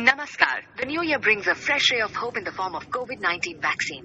Namaskar. The new year brings a fresh ray of hope in the form of COVID-19 vaccine.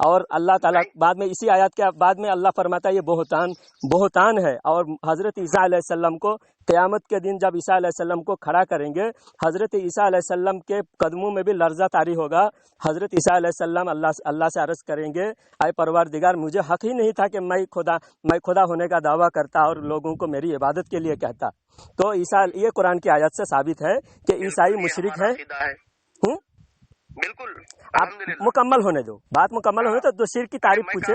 اور اللہ تعالیٰ بعد میں اسی آیات کے بعد میں اللہ فرماتا ہے یہ بہتان ہے. اور حضرت عیسیٰ علیہ السلام کو قیامت کے دن جب عیسیٰ علیہ السلام کو کھڑا کریں گے، حضرت عیسیٰ علیہ السلام کے قدموں میں بھی لرزہ طاری ہوگا. حضرت عیسیٰ علیہ السلام اللہ سے عرض کریں گے، اے پروردگار مجھے حق ہی نہیں تھا کہ میں خدا ہونے کا دعویٰ کرتا اور لوگوں کو میری عبادت کے لیے کہتا. تو یہ قرآن کی آیت سے ثابت ہے کہ عیسائی مشرک ہیں. بالکل. آپ مکمل ہونے دو، بات مکمل ہونے تو شرک کی تعریف پوچھے.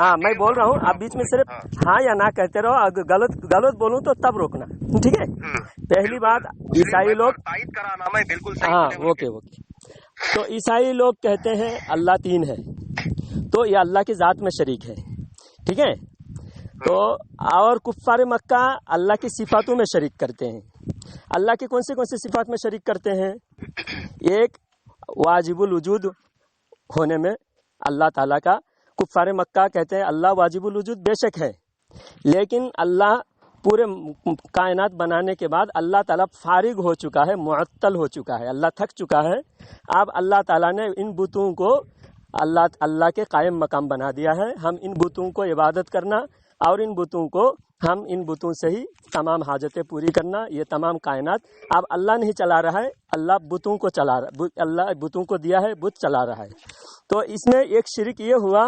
ہاں میں بول رہا ہوں، آپ بیچ میں صرف ہاں یا نہ کہتے رہو. اگر غلط بولوں تو تب روکنا، ٹھیک ہے. پہلی بات، عیسائی لوگ، ہاں اوکے. تو عیسائی لوگ کہتے ہیں اللہ تین ہے، تو یہ اللہ کی ذات میں شریک ہے، ٹھیک ہے. تو اور کفار مکہ اللہ کی صفاتوں میں شریک کرتے ہیں. اللہ کی کون سی صفات میں شریک کرتے ہیں؟ ایک واجب الوجود ہونے میں اللہ تعالیٰ کا. کفار مکہ کہتے ہیں اللہ واجب الوجود بے شک ہے، لیکن اللہ پورے کائنات بنانے کے بعد اللہ تعالیٰ فارغ ہو چکا ہے، معطل ہو چکا ہے، اللہ تھک چکا ہے. اب اللہ تعالیٰ نے ان بتوں کو اللہ کے قائم مقام بنا دیا ہے. ہم ان بتوں کو عبادت کرنا اور ان بتوں سے ہی تمام حاجتیں پوری کرنا، یہ تمام کائنات اب اللہ نہیں چلا رہا ہے، اللہ بتوں کو چلا رہا، اللہ بتوں کو دیا ہے، بت چلا رہا ہے. تو اس میں ایک شرک یہ ہوا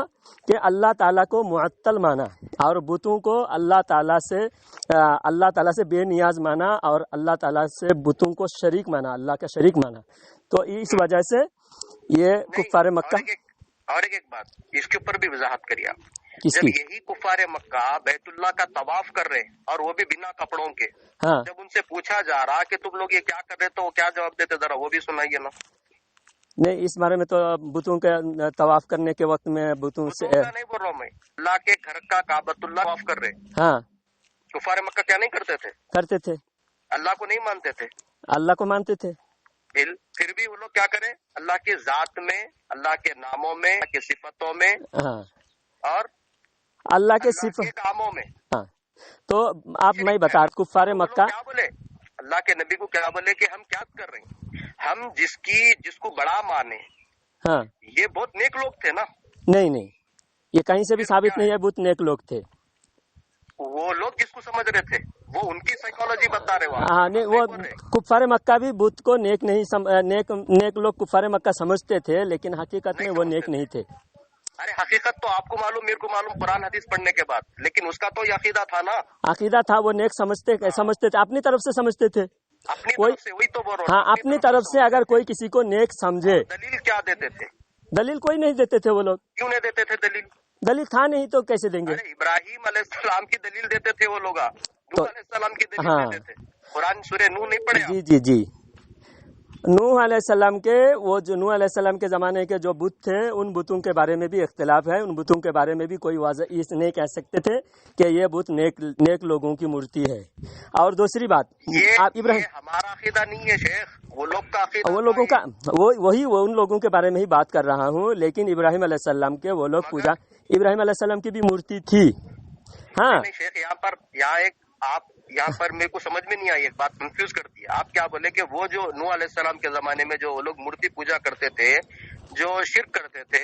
کہ اللہ تعالیٰ کو معطل مانا اور بتوں کو اللہ تعالیٰ سے بے نیاز مانا اور اللہ تعالیٰ سے بتوں کو شریک مانا، اللہ کا شریک مانا. تو اس وجہ سے یہ کفار مکہ. اور ایک بات اس کے اوپر بھی وضاحت کریے آپ. جب یہی کفار مکہ بیت اللہ کا طواف کر رہے اور وہ بھی بنا کپڑوں کے، جب ان سے پوچھا جا رہا کہ تم لوگ یہ کیا کر رہے تو وہ کیا جواب دیتے، ذرا وہ بھی سنائیے نا. نہیں، اس بارے میں تو بتوں کے طواف کرنے کے وقت میں بتوں سے نہیں بول رہا ہوں میں، اللہ کے گھر کا کعبۃ اللہ طواف کر رہے. ہاں، کفار مکہ کیا نہیں کرتے تھے؟ اللہ کو نہیں مانتے تھے؟ اللہ کو مانتے تھے. پھر بھی وہ لوگ کیا کریں؟ اللہ کی ذات میں، اللہ کے ناموں میں، اللہ کی صفتوں میں اور اللہ کے کاموں میں. ہاں. تو آپ میں بتا، کفار مکہ کیا بولے؟ اللہ کے نبی کو کیا بولے کہ ہم کیا کر رہے ہیں؟ ہم جس کو بڑا مانے، ہاں یہ بہت نیک لوگ تھے نا. نہیں، یہ کہیں سے بھی ثابت نہیں ہے بہت نیک لوگ تھے. وہ لوگ جس کو سمجھ رہے تھے وہ ان کی سائیکالوجی بتا رہے. ہاں نہیں، وہ کفار مکہ بھی بت کو نیک لوگ کفار مکہ سمجھتے تھے، لیکن حقیقت میں وہ نیک نہیں تھے. ارے حقیقت تو آپ کو معلوم، میرے کو معلوم قرآن حدیث پڑھنے کے بعد، لیکن اس کا تو یہ عقیدہ تھا نا. عقیدہ تھا، وہ نیک سمجھتے تھے، اپنی طرف سے سمجھتے تھے. وہی تو بول رہا ہوں. ہاں، اپنی طرف سے اگر کوئی کسی کو نیک سمجھے. دلیل کیا دیتے تھے؟ دلیل کوئی نہیں دیتے تھے. وہ لوگ کیوں نہیں دیتے تھے دلیل تھا نہیں تو کیسے دیں گے؟ ابراہیم علیہ السلام کی دلیل دیتے تھے وہ لوگ، نوح علیہ السلام کی دلیل دیتے تھے. قرآن سورہ نوح نہیں پڑھے؟ جی. نوح علیہ السلام کے، وہ جو نوح علیہ السلام کے زمانے کے جو بت تھے، ان بتوں کے بارے میں بھی اختلاف ہے. ان بتوں کے بارے میں بھی کوئی واضح اس نہیں کہہ سکتے تھے کہ یہ بت نیک لوگوں کی مورتی ہے. اور دوسری بات، آپ ابراہیم، ہمارا عقیدہ نہیں ہے شیخ، وہ لوگ کا عقیدہ، وہ لوگوں کا، وہ ان لوگوں کے بارے میں ہی بات کر رہا ہوں. لیکن ابراہیم علیہ السلام کے وہ لوگ پوجا، ابراہیم علیہ السلام کی بھی مورتی تھی. ہاں شیخ، یہاں پر میرے کو سمجھ میں نہیں آئی، ایک بات کنفیوز کرتی ہے. آپ کیا بولے کہ وہ جو نوح علیہ السلام کے زمانے میں جو لوگ مورتی پوجا کرتے تھے، جو شرک کرتے تھے،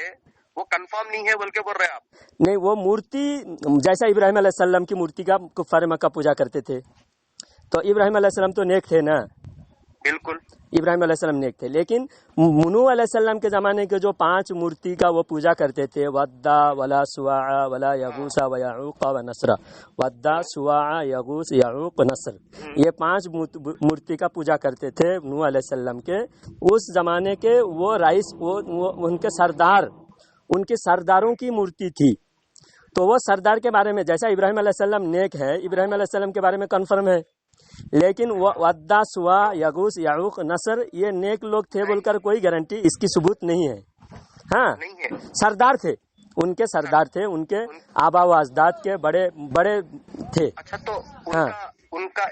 وہ کنفرم نہیں ہے بول کے بول رہے آپ؟ نہیں، وہ مورتی جیسا ابراہیم علیہ السلام کی مورتی کا کفار مکہ پوجا کرتے تھے. تو ابراہیم علیہ السلام تو نیک تھے نا. بالکل، ابراہیم علیہ السلام نیک تھے. لیکن نوح علیہ السلام کے زمانے کے جو 5 مورتی کا وہ پوجا کرتے تھے، ودا ولا سواع ولا یغوث و یعوق و نصر، ودا سواع یغوث یعوق نصر، یہ 5 مورتی کا پوجا کرتے تھے نوح علیہ السلام کے. اس زمانے کے وہ رئیس، وہ ان کے سردار، ان کے سرداروں کی مورتی تھی. تو وہ سردار کے بارے میں، جیسا ابراہیم علیہ السلام نیک ہے، ابراہیم علیہ السلام کے بارے میں کنفرم ہے. لیکن وہ ودا سوا یغوث یعوق نصر یہ نیک لوگ تھے بول کر کوئی گارنٹی اس کی ثبوت نہیں ہے. ہاں، سردار تھے، ان کے سردار تھے، ان کے آبا و اجداد کے بڑے تھے. اچھا، تو ان کا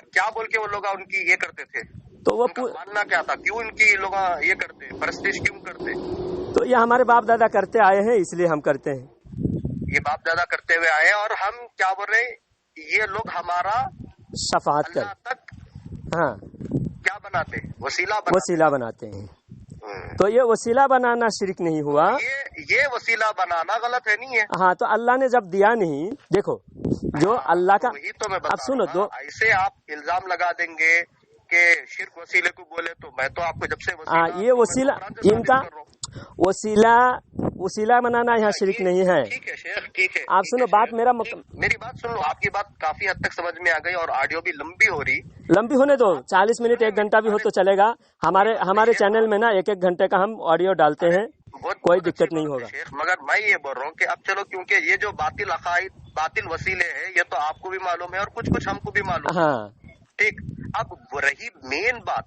کیا بول کے وہ لوگ ان کی یہ کرتے تھے؟ تو وہ ماننا کیا تھا؟ کیوں ان کی لوگ یہ کرتے، پرستش کیوں کرتے؟ تو یہ ہمارے باپ دادا کرتے آئے ہیں، اس لیے ہم کرتے ہیں. یہ باپ دادا کرتے ہوئے آئے، اور ہم کیا بول رہے ہیں؟ یہ لوگ ہمارا شفاعت کر، ہاں، کیا بناتے؟ وسیلہ بناتے ہیں. تو یہ وسیلہ بنانا شرک نہیں ہوا. یہ وسیلہ بنانا غلط ہے نہیں ہے؟ ہاں تو اللہ نے جب دیا نہیں، دیکھو جو اللہ کا، وہی تو میں بتا اب سنو رہا ہوں، ایسے آپ الزام لگا دیں گے کہ شرک وسیلے کو بولے، تو میں تو آپ کو جب سے یہ وسیلہ ان کا وسیلہ بنانا یہاں شرک نہیں ہے. ٹھیک ہے شیخ، ٹھیک ہے. آپ سنو بات، میری بات سن لو، آپ کی بات کافی حد تک سمجھ میں آ گئی اور آڈیو بھی لمبی ہو رہی. لمبی ہونے دو، 40 منٹ 1 گھنٹہ بھی ہو تو چلے گا. ہمارے چینل میں نا 1 گھنٹے کا ہم آڈیو ڈالتے ہیں، کوئی دقت نہیں ہوگا. مگر میں یہ بول رہا ہوں کہ اب چلو، کیونکہ یہ جو باطل عقائد، باطل وسیلے ہیں، یہ تو آپ کو بھی معلوم ہے اور کچھ ہم کو بھی معلوم ہے. ہاں ٹھیک. اب رہی مین بات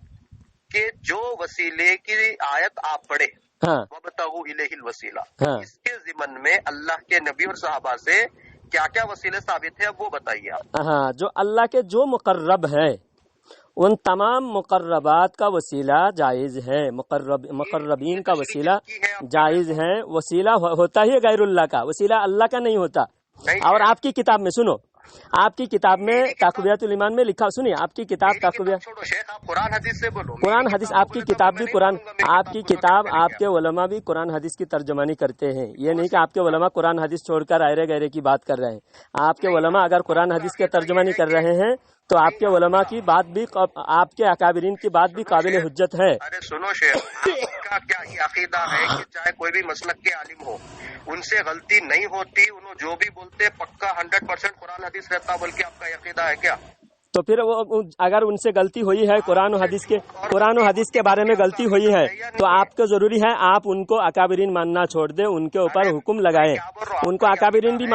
کہ جو وسیلے کی آیت آپ پڑھے، وَابْتَغُوا إِلَيْهِ الْوَسِيلَةَ، اس کے ضمن میں اللہ کے نبی اور صحابہ سے کیا کیا وسیلے ثابت ہیں، اب وہ بتائیے آپ. ہاں، جو اللہ کے جو مقرب ہے ان تمام مقربات کا وسیلہ جائز ہے. مقربین کا وسیلہ جائز ہے. وسیلہ ہوتا ہی غیر اللہ کا، وسیلہ اللہ کا نہیں ہوتا. اور آپ کی کتاب میں سنو، آپ کی کتاب میں تقویۃ الایمان میں لکھا، سنیے آپ کی کتاب تقویۃ، قرآن حدیث سے بولو. قرآن حدیث، آپ کی کتاب بھی قرآن، آپ کی کتاب، آپ کے علماء بھی قرآن حدیث کی ترجمانی کرتے ہیں. یہ نہیں کہ آپ کے علماء قرآن حدیث چھوڑ کر ایرے گیرے کی بات کر رہے ہیں. آپ کے علماء اگر قرآن حدیث کی ترجمانی کر رہے ہیں تو آپ کے علماء کی بات بھی، آپ کے اکابرین کی بات بھی قابل حجت ہے. ارے سنو شیخ، آپ کا کیا یہ عقیدہ ہے کہ چاہے کوئی بھی مسلک کے عالم ہو، ان سے غلطی نہیں ہوتی، انہوں جو بھی بولتے پکا 100% قرآن حدیث رہتا، بلکہ آپ کا عقیدہ ہے کیا؟ تو پھر وہ اگر ان سے غلطی ہوئی ہے، قرآن و حدیث کے بارے میں غلطی ہوئی ہے، تو آپ کو ضروری ہے آپ ان کو اکابرین ماننا چھوڑ دیں، ان کے اوپر حکم لگائیں. ان کو اکابرین بھی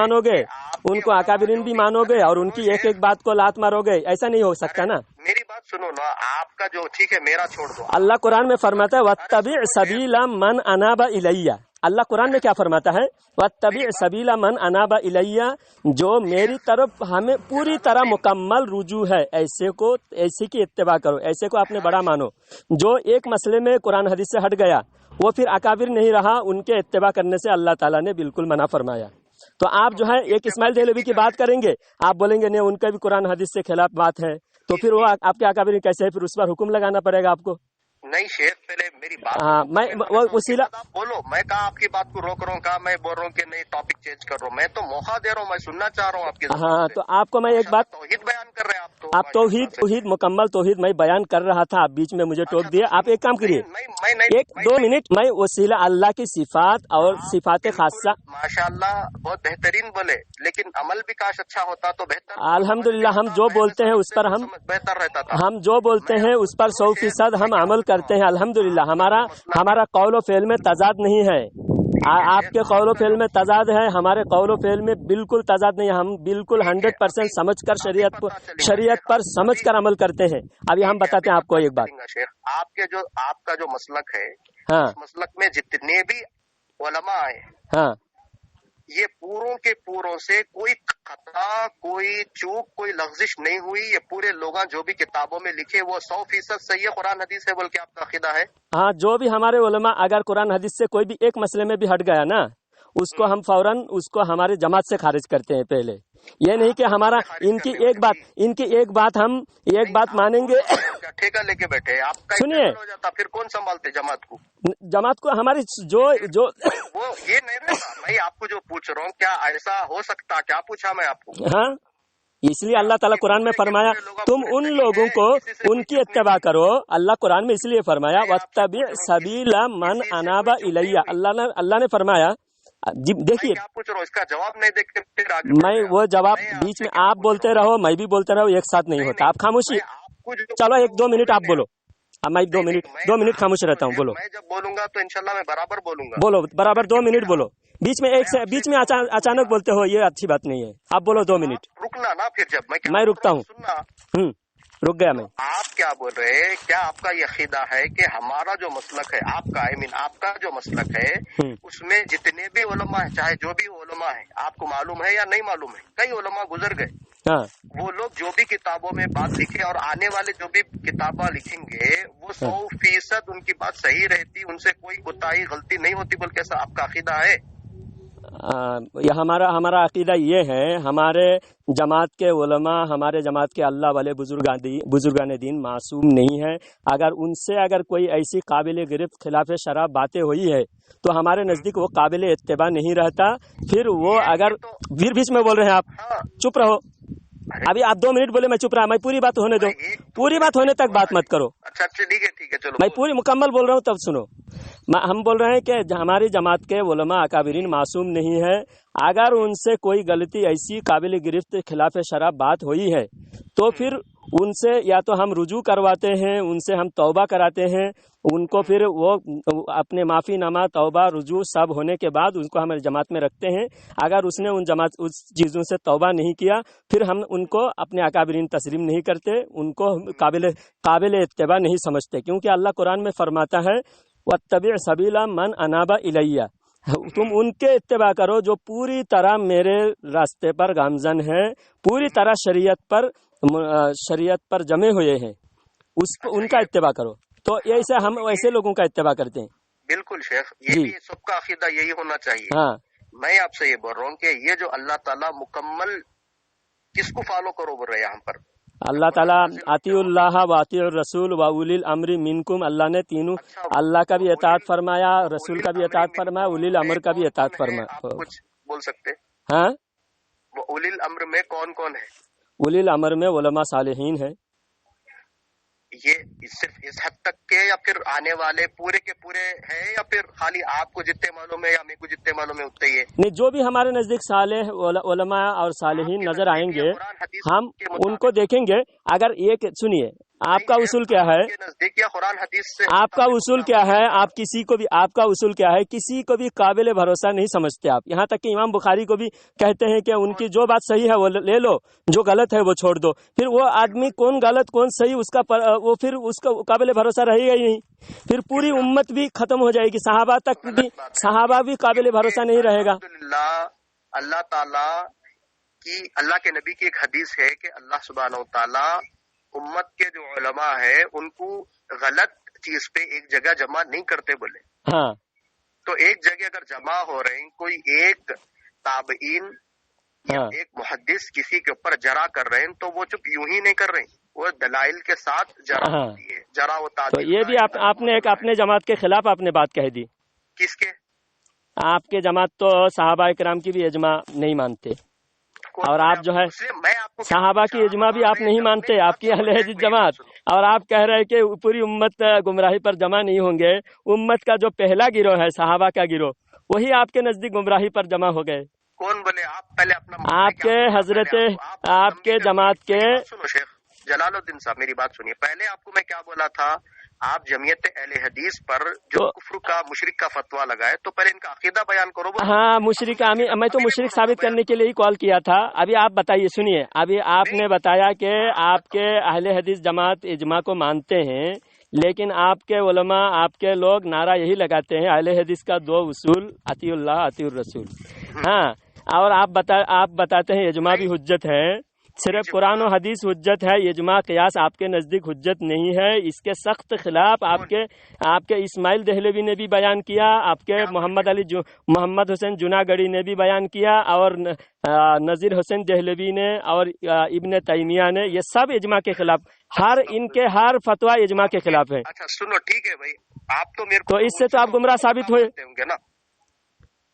مانو گے، اور ان کی ایک بات کو لات مارو گے، ایسا نہیں ہو سکتا نا. میری بات سنو نا، آپ کا جو ٹھیک ہے میرا چھوڑ دو. اللہ قرآن میں فرماتا ہے وَاتَّبِعْ سَبِيلَ مَنْ أَنَابَ إِلَيَّ. اللہ قرآن میں کیا فرماتا ہے؟ وَاتَّبِعْ سَبِيلَ مَنْ أَنَابَ إِلَيَّ، جو میری طرف ہمیں پوری طرح مکمل رجوع ہے، ایسے کی اتباع کرو، ایسے کو اپنے بڑا مانو. جو ایک مسئلے میں قرآن حدیث سے ہٹ گیا وہ پھر اکابر نہیں رہا، ان کے اتباع کرنے سے اللہ تعالیٰ نے بالکل منع فرمایا. تو آپ جو ہے ایک اسماعیل دہلوی کی بات کریں گے، آپ بولیں گے نہیں ان کا بھی قرآن حدیث سے خلاف بات ہے، تو پھر وہ آپ کے اکابر کیسے ہے؟ پھر اس پر حکم لگانا پڑے گا آپ کو. نہیں شیخ، پہلے میری بات. ہاں، میں وسیلہ بولو، میں کہا آپ کی بات کو روک رہا ہوں، کہا میں بول رہا ہوں کہ نہیں ٹاپک چینج کر رہا ہوں، میں تو موقع دے رہا ہوں، میں سننا چاہ رہا ہوں آپ کی. ہاں، تو آپ کو میں ایک بات، توحید بیان کر رہے ہیں آپ توحید مکمل توحید میں بیان کر رہا تھا، آپ بیچ میں مجھے ٹوک دیا. آپ ایک کام کریے، 1-2 منٹ میں وسیلہ اللہ کی صفات اور صفات خاصہ. ماشاء اللہ، بہت بہترین بولے، لیکن عمل بھی کاش اچھا ہوتا تو بہتر. الحمدللہ، ہم جو بولتے ہیں اس پر بہتر رہتا تھا. ہم جو بولتے ہیں اس پر 100% ہم عمل کرتے ہیں. الحمدللہ، ہمارا قول و فعل میں تضاد نہیں ہے. آپ کے قول و فعل میں تضاد ہے، ہمارے قول و فعل میں بالکل تضاد نہیں ہے. ہم بالکل 100% سمجھ کر شریعت پر سمجھ کر عمل کرتے ہیں. ابھی ہم بتاتے ہیں آپ کو ایک بات. آپ کا جو مسلک ہے، ہاں، مسلک میں جتنے بھی علماء ہیں، ہاں، یہ پوروں کے پوروں سے کوئی خطا، کوئی چوک، کوئی لغزش نہیں ہوئی. یہ پورے لوگ جو بھی کتابوں میں لکھے وہ 100% صحیح قرآن حدیث ہے، بلکہ آپ کا عقیدہ ہے. ہاں، جو بھی ہمارے علماء اگر قرآن حدیث سے کوئی بھی ایک مسئلے میں بھی ہٹ گیا نا، اس کو ہم فوراً اس کو ہماری جماعت سے خارج کرتے ہیں. پہلے یہ نہیں کہ ہمارا ان کی ایک بات مانیں گے. ٹھیکہ لے کے بیٹھے آپ کا، سنیے، ہو جاتا پھر کون سنبھالتے جماعت کو ہماری جو وہ یہ نہیں رہتا. میں آپ کو جو پوچھ رہا ہوں، کیا ایسا ہو سکتا؟ کیا پوچھا میں آپ کو؟ ہاں، اس لیے اللہ تعالیٰ قرآن میں فرمایا تم ان لوگوں کو ان کی اتباع کرو. اللہ قرآن میں اس لیے فرمایا وَاتَّبِعْ سَبِيلَ مَنْ أَنَابَ إِلَيَّ. اللہ نے فرمایا، دیکھیے پوچھ رہا ہوں، اس کا جواب نہیں دے کے پھر آگے میں وہ جواب بیچ میں آپ بولتے رہو، میں بھی بولتے رہو، ایک ساتھ نہیں ہوتا. آپ خاموشی، چلو 1-2 منٹ آپ بولو. میں 2 منٹ خاموش رہتا ہوں. بولو. میں جب بولوں گا تو انشاءاللہ میں برابر بولوں گا. بولو برابر 2 منٹ بولو. بیچ میں اچانک بولتے ہو، یہ اچھی بات نہیں ہے. آپ بولو 2 منٹ. رکنا نا پھر، جب میں رکتا ہوں. سننا، رک گیا میں. آپ کیا بول رہے ہیں؟ کیا آپ کا یہ عقیدہ ہے کہ ہمارا جو مسلک ہے، آپ کا جو مسلک ہے، اس میں جتنے بھی علماء ہیں، چاہے جو بھی علماء ہیں، آپ کو معلوم ہے یا نہیں معلوم ہے، کئی علماء گزر گئے. ہاں، وہ لوگ جو بھی کتابوں میں بات لکھے اور آنے والے جو بھی کتابیں لکھیں گے، وہ 100% ان کی بات صحیح رہتی، ان سے کوئی کوتاہی غلطی نہیں ہوتی، بلکہ ایسا آپ کا عقیدہ ہے؟ ہمارا عقیدہ یہ ہے، ہمارے جماعت کے علماء، ہمارے جماعت کے اللہ والے بزرگان دین معصوم نہیں ہے. اگر کوئی ایسی قابل گرفت خلاف شرع باتیں ہوئی ہے تو ہمارے نزدیک وہ قابل اتباع نہیں رہتا. پھر وہ اگر بیچ میں بول رہے ہیں آپ چپ رہو. ابھی آپ 2 منٹ بولے، میں چپ رہا. میں پوری بات ہونے دو، پوری بات ہونے تک بات مت کرو. اچھا ٹھیک ہے چلو، میں پوری مکمل بول رہا ہوں تب سنو. ہم بول رہے ہیں کہ ہماری جماعت کے علماء اکابرین معصوم نہیں ہے. اگر ان سے کوئی غلطی ایسی قابل گرفت خلاف شرع بات ہوئی ہے تو پھر ان سے یا تو ہم رجوع کرواتے ہیں، ان سے ہم توبہ کراتے ہیں. ان کو پھر وہ اپنے معافی نامہ، توبہ، رجوع سب ہونے کے بعد ان کو ہماری جماعت میں رکھتے ہیں. اگر اس نے اس چیزوں سے توبہ نہیں کیا پھر ہم ان کو اپنے اکابرین تسلیم نہیں کرتے، ان کو قابل اتباع نہیں سمجھتے. کیونکہ اللہ قرآن میں فرماتا ہے وَاتَّبِعْ سَبِيلَ مَنْ أَنَابَ إِلَيَّ، تم ان کے اتباع کرو جو پوری طرح میرے راستے پر گامزن ہیں، پوری طرح شریعت پر جمے ہوئے ہیں، ان کا اتباع کرو. تو ایسے ہم ایسے لوگوں کا اتباع کرتے ہیں. بالکل شیخ، یہ بھی سب کا عقیدہ یہی ہونا چاہیے. ہاں، میں آپ سے یہ بول رہا ہوں کہ یہ جو اللہ تعالیٰ مکمل کس کو فالو کرو بول رہے ہیں یہاں پر؟ اللہ تعالیٰ اطیع اللہ و اطیع الرسول و اولی الامر منکم، اللہ نے تینوں، اللہ کا بھی اطاعت فرمایا، رسول کا بھی اطاعت فرمایا، اولی الامر کا بھی اطاعت فرمایا. آپ کچھ بول سکتے؟ ہاں، وہ اولی الامر میں کون کون ہے؟ اولی الامر میں علماء صالحین ہیں. یہ صرف اس حد تک کے یا پھر آنے والے پورے کے پورے ہیں، یا پھر خالی آپ کو جتنے معلوم ہے یا میرے کو جتنے معلوم ہے اتنے ہی ہے؟ نہیں، جو بھی ہمارے نزدیک صالح علماء اور صالحین نظر آئیں گے ہم ان کو دیکھیں گے. اگر ایک سنیے، آپ کا اصول کیا ہے؟ نزدیک یا قرآن حدیث سے آپ کا اصول کیا ہے؟ آپ کا اصول کیا ہے؟ کسی کو بھی قابل بھروسہ نہیں سمجھتے آپ. یہاں تک کہ امام بخاری کو بھی کہتے ہیں کہ ان کی جو بات صحیح ہے وہ لے لو، جو غلط ہے وہ چھوڑ دو. پھر وہ آدمی کون غلط کون صحیح وہ پھر اس کا قابل بھروسہ رہے گا ہی نہیں. پھر پوری امت بھی ختم ہو جائے گی، صحابہ بھی قابل بھروسہ نہیں رہے گا. اللہ تعالیٰ کی، اللہ کے نبی کی ایک حدیث ہے کہ اللہ سبحانہ و تعالیٰ امت کے جو علماء ہیں ان کو غلط چیز پہ ایک جگہ جمع نہیں کرتے بولے. ہاں، تو ایک جگہ اگر جمع ہو رہے ہیں، کوئی ایک تابعین یا ایک محدث کسی کے اوپر جرا کر رہے ہیں تو وہ چپ یوں ہی نہیں کر رہے ہیں، وہ دلائل کے ساتھ جرا ہوتی ہے. جرا ہوتا تو یہ بھی آپ نے ایک اپنے جماعت کے خلاف آپ نے بات کہہ دی. کس کے؟ آپ کے جماعت تو صحابہ کرام کی بھی اجماع نہیں مانتے، اور آپ جو ہے صحابہ کی اجماع بھی آپ نہیں مانتے، آپ کی اہل حدیث جماعت. اور آپ کہہ رہے ہیں کہ پوری امت گمراہی پر جمع نہیں ہوں گے. امت کا جو پہلا گروہ ہے صحابہ کا گروہ، وہی آپ کے نزدیک گمراہی پر جمع ہو گئے. کون بولے؟ آپ پہلے اپنا آپ کے حضرت، آپ کے جماعت کے. سنو شیخ جلال الدین صاحب، میری بات سنیے. پہلے آپ کو میں کیا بولا تھا؟ آپ جمعیت اہل حدیث پر جو کفر کا مشرک کا فتویٰ لگائے تو پہلے ان کا عقیدہ بیان کرو. ہاں، مشرک، میں تو مشرک ثابت کرنے کے لیے ہی کال کیا تھا. ابھی آپ بتائیے، سنیے. ابھی آپ نے بتایا کہ آپ کے اہل حدیث جماعت اجماع کو مانتے ہیں، لیکن آپ کے علماء، آپ کے لوگ نعرہ یہی لگاتے ہیں اہل حدیث کا 2 اصول، اطیع اللہ اطیع الرسول. ہاں، اور آپ بتاتے ہیں اجماع بھی حجت ہے. صرف قرآن و حدیث حجت ہے، اجماع قیاس آپ کے نزدیک حجت نہیں ہے. اس کے سخت خلاف آپ کے اسماعیل دہلوی نے بھی بیان کیا، آپ کے محمد حسین جناگڑھی نے بھی بیان کیا، اور نذیر حسین دہلوی نے اور ابن تیمیہ نے، یہ سب اجماع کے خلاف. ان کے ہر فتویٰ اجماع کے خلاف ہے. اچھا سنو، ٹھیک ہے بھائی، آپ تو میرے کو تو اس سے تو آپ گمراہ ثابت ہوئے،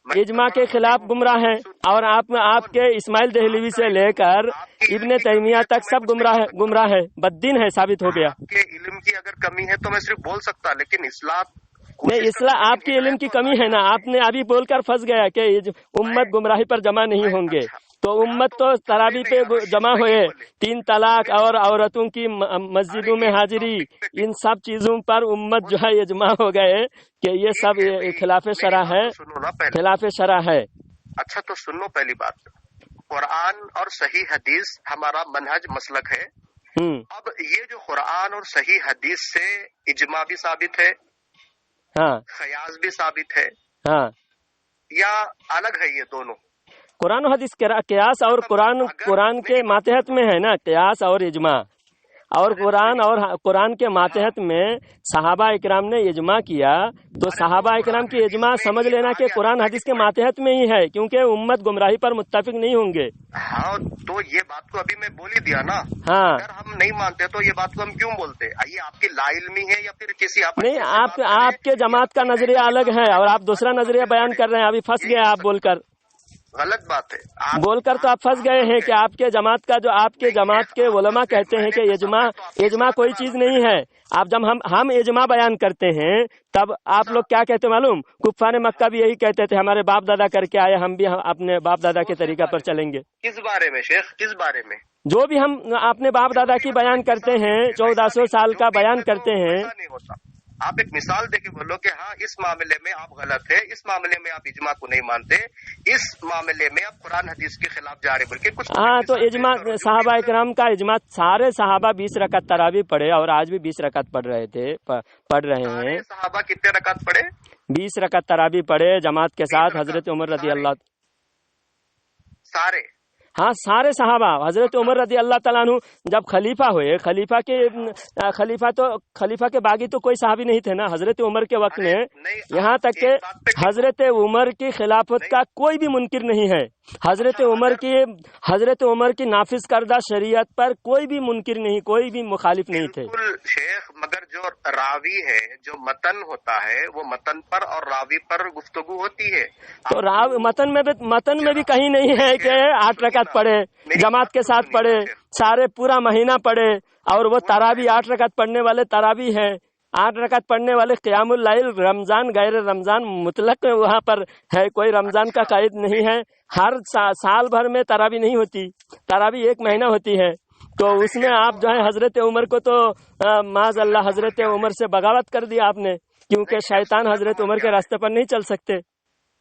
اجماع کے خلاف گمراہ ہیں. اور آپ کے اسماعیل دہلوی سے لے کر ابن تیمیہ تک سب گمراہ ہے، بددین ہے، ثابت ہو گیا. آپ کے علم کی اگر کمی ہے تو میں صرف بول سکتا، لیکن اصلاح آپ کی علم کی کمی ہے نا. آپ نے ابھی بول کر پھنس گیا کہ امت گمراہی پر جمع نہیں ہوں گے. تو امت تو تراویح پہ جمع ہوئے، 3 طلاق اور عورتوں کی مسجدوں میں حاضری، ان سب چیزوں پر امت جو ہے اجماع ہو گئے کہ یہ سب خلاف شرع ہے، خلاف شرع ہے. اچھا تو سنو، پہلی بات، قرآن اور صحیح حدیث ہمارا منہج مسلک ہے. اب یہ جو قرآن اور صحیح حدیث سے اجماع بھی ثابت ہے، قیاس بھی ثابت ہے، یا الگ ہے یہ دونوں؟ قرآن و حدیث قیاس اور قرآن کے ماتحت میں ہے نا، قیاس اور اجماع. اور قرآن کے ماتحت میں صحابہ اکرام نے اجماع کیا، تو صحابہ اکرام کی اجماع سمجھ لینا کہ قرآن حدیث کے ماتحت میں ہی ہے، کیونکہ امت گمراہی پر متفق نہیں ہوں گے۔ ہاں تو یہ بات کو ابھی میں بول ہی دیا نا۔ ہاں اگر ہم نہیں مانتے تو یہ بات کو ہم کیوں بولتے؟ یہ آپ کی لا علمی ہے یا پھر کسی نہیں، آپ کے جماعت کا نظریہ الگ ہے اور آپ دوسرا نظریہ بیان کر رہے ہیں، ابھی پھنس گئے آپ بول کر، غلط بات ہے بول کر تو آپ پھنس گئے ہیں کہ آپ کے جماعت کا جو آپ کے جماعت کے علماء کہتے ہیں کہ اجماع کوئی چیز نہیں ہے۔ آپ جب ہم اجماع بیان کرتے ہیں تب آپ لوگ کیا کہتے ہیں معلوم؟ کفار مکہ بھی یہی کہتے تھے، ہمارے باپ دادا کر کے آئے، ہم بھی اپنے باپ دادا کے طریقہ پر چلیں گے۔ کس بارے میں شیخ، کس بارے میں؟ جو بھی ہم اپنے باپ دادا کی بیان کرتے ہیں، 1400 سال کا بیان کرتے ہیں۔ نہیں ہوتا، آپ ایک مثال دے کے بولو کہ ہاں اس معاملے میں آپ غلط ہے، اس معاملے میں آپ اجماع کو نہیں مانتے، اس معاملے میں آپ قرآن حدیث کے خلاف جا رہے بول کے کچھ۔ ہاں تو اجماع صحابہ اکرام کا اجماع، سارے صحابہ 20 رکعت تراویح پڑھے اور آج بھی 20 رکعت پڑھ رہے ہیں۔ صحابہ کتنے رکعت پڑھے؟ 20 رکعت تراویح پڑھے جماعت کے ساتھ، حضرت عمر رضی اللہ، سارے، ہاں سارے صحابہ۔ حضرت عمر رضی اللہ تعالیٰ عنہ جب خلیفہ ہوئے، خلیفہ کے باغی تو کوئی صحابی نہیں تھے نا حضرت عمر کے وقت میں، یہاں تک کہ حضرت عمر کی خلافت کا کوئی بھی منکر نہیں ہے، حضرت عمر کی نافذ کردہ شریعت پر کوئی بھی منکر نہیں، کوئی بھی مخالف نہیں تھے۔ شیخ مگر جو راوی ہے، جو متن ہوتا ہے، وہ متن پر اور راوی پر گفتگو ہوتی ہے۔ تو متن میں بھی کہیں نہیں ہے کہ 8 رکعت پڑھے، جماعت کے ساتھ پڑھے، سارے پورا مہینہ پڑھے، اور وہ تراویح 8 رکعت پڑھنے والے تراویح ہے، 8 رکعت پڑھنے والے قیام اللیل، رمضان غیر رمضان مطلق وہاں پر ہے، کوئی رمضان کا قید نہیں ہے، ہر سال بھر میں تراویح نہیں ہوتی، تراویح 1 مہینہ ہوتی ہے، تو اس میں آپ جو ہے حضرت عمر کو تو معاذ اللہ حضرت عمر سے بغاوت کر دیا آپ نے، کیونکہ شیطان حضرت عمر کے راستے پر نہیں چل سکتے۔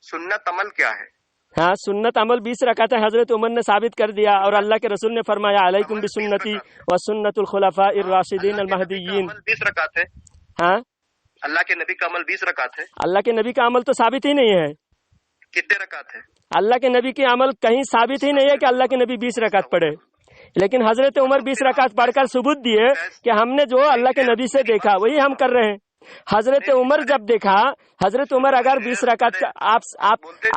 سنت عمل کیا ہے؟ ہاں سنت عمل 20 رکعت ہے، حضرت عمر نے ثابت کر دیا، اور اللہ کے رسول نے فرمایا علیکم بسنتی و سنت الخلفاء الراشدین المہدیین۔ 20 رکعت ہے؟ ہاں اللہ کے نبی کا عمل 20 رکعت ہے؟ اللہ کے نبی کا عمل تو ثابت ہی نہیں ہے۔ کتنے رکعت ہے؟ اللہ کے نبی کی عمل کہیں ثابت ہی نہیں ہے کہ اللہ کے نبی 20 رکعت پڑھے، لیکن حضرت عمر 20 رکعت پڑھ کر ثبوت دیے کہ ہم نے جو اللہ کے نبی سے دیکھا وہی ہم کر رہے ہیں۔ حضرت عمر جب دیکھا، حضرت عمر اگر 20 رکعت کا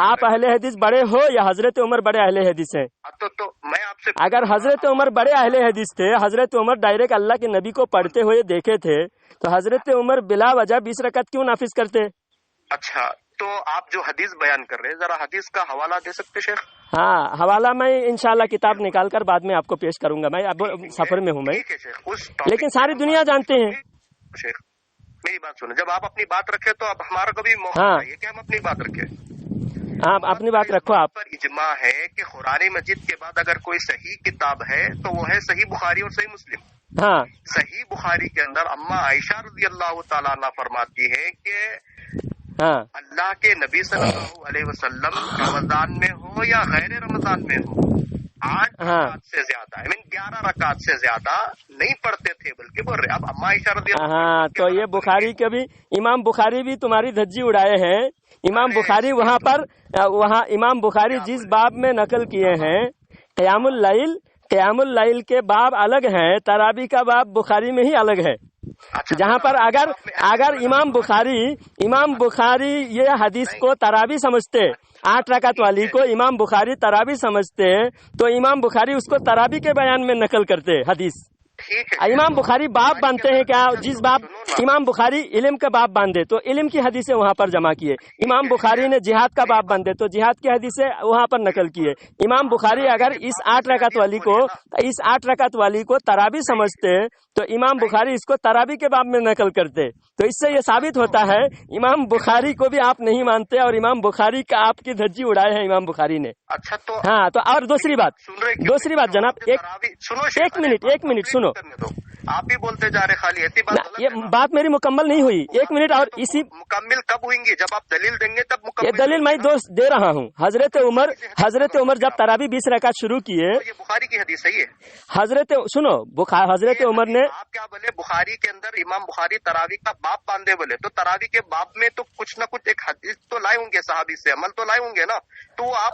آپ اہل حدیث بڑے ہو یا حضرت عمر بڑے اہل حدیث ہیں؟ تو میں آپ سے، اگر حضرت عمر بڑے اہل حدیث تھے، حضرت عمر ڈائریکٹ اللہ کے نبی کو پڑھتے ہوئے دیکھے تھے، تو حضرت عمر بلا وجہ 20 رکعت کیوں نافذ کرتے؟ اچھا تو آپ جو حدیث بیان کر رہے ہیں، ذرا حدیث کا حوالہ دے سکتے شیخ؟ ہاں حوالہ میں انشاءاللہ کتاب نکال کر بعد میں آپ کو پیش کروں گا، میں اب سفر میں ہوں میں، لیکن ساری دنیا جانتے ہیں۔ شیخ میری بات سنیں، جب آپ اپنی بات رکھے تو اب ہمارا کبھی موقع چاہیے کہ ہم اپنی بات رکھیں۔ آپ اپنی بات رکھو۔ آپ پر اجماع ہے کہ قرآن مجید کے بعد اگر کوئی صحیح کتاب ہے تو وہ ہے صحیح بخاری اور صحیح مسلم۔ ہاں صحیح بخاری کے اندر اما عائشہ رضی اللہ تعالیٰ عنہ فرماتی ہے کہ اللہ کے نبی صلی اللہ علیہ وسلم رمضان میں ہو یا غیر رمضان میں ہو 8 رکعت سے زیادہ 11 رکعت سے زیادہ نہیں پڑھتے تھے، بلکہ بول رہے اب اما عائشہ رضی اللہ عنہ۔ ہاں تو یہ بخاری کے بھی، امام بخاری بھی تمہاری دھجی اڑائے ہیں۔ امام بخاری وہاں امام بخاری جس باب میں نقل کیے ہیں قیام اللیل کے باب الگ ہیں، تراویح کا باب بخاری میں ہی الگ ہے، جہاں پر اگر امام بخاری یہ حدیث کو تراویح سمجھتے، 8 رکعت والی کو امام بخاری تراویح سمجھتے، تو امام بخاری اس کو تراویح کے بیان میں نقل کرتے حدیث۔ امام بخاری باب باندھتے ہیں کیا؟ جس باب امام بخاری علم کا باب باندھے تو علم کی حدیثیں وہاں پر جمع کیے، امام بخاری نے جہاد کا باب باندھے تو جہاد کی حدیثیں وہاں پر نقل کیے۔ امام بخاری اگر اس 8 رکعت والی کو تراویح سمجھتے تو امام بخاری اس کو تراویح کے باب میں نقل کرتے، تو اس سے یہ ثابت ہوتا ہے امام بخاری کو بھی آپ نہیں مانتے، اور امام بخاری کا آپ کی دھجی اڑائے ہیں امام بخاری نے۔ اچھا تو ہاں تو اور دوسری بات جناب، ایک منٹ سنو، آپ بھی بولتے جا رہے خالی ایسی بات، یہ بات میری مکمل نہیں ہوئی، 1 منٹ اور اسی مکمل کب ہوئیں گی؟ جب آپ دلیل دیں گے تب مکمل۔ یہ دلیل میں دے رہا ہوں۔ حضرت عمر جب تراویح 20 رکعت شروع کیے، یہ بخاری کی حدیث صحیح ہے؟ حضرت عمر نے، آپ کیا بولے بخاری کے اندر امام بخاری تراویح کا باب باندھے بولے، تو تراویح کے باب میں تو کچھ نہ کچھ ایک حدیث تو لائے ہوں گے، صحابی سے عمل تو لائے ہوں گے نا، تو آپ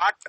8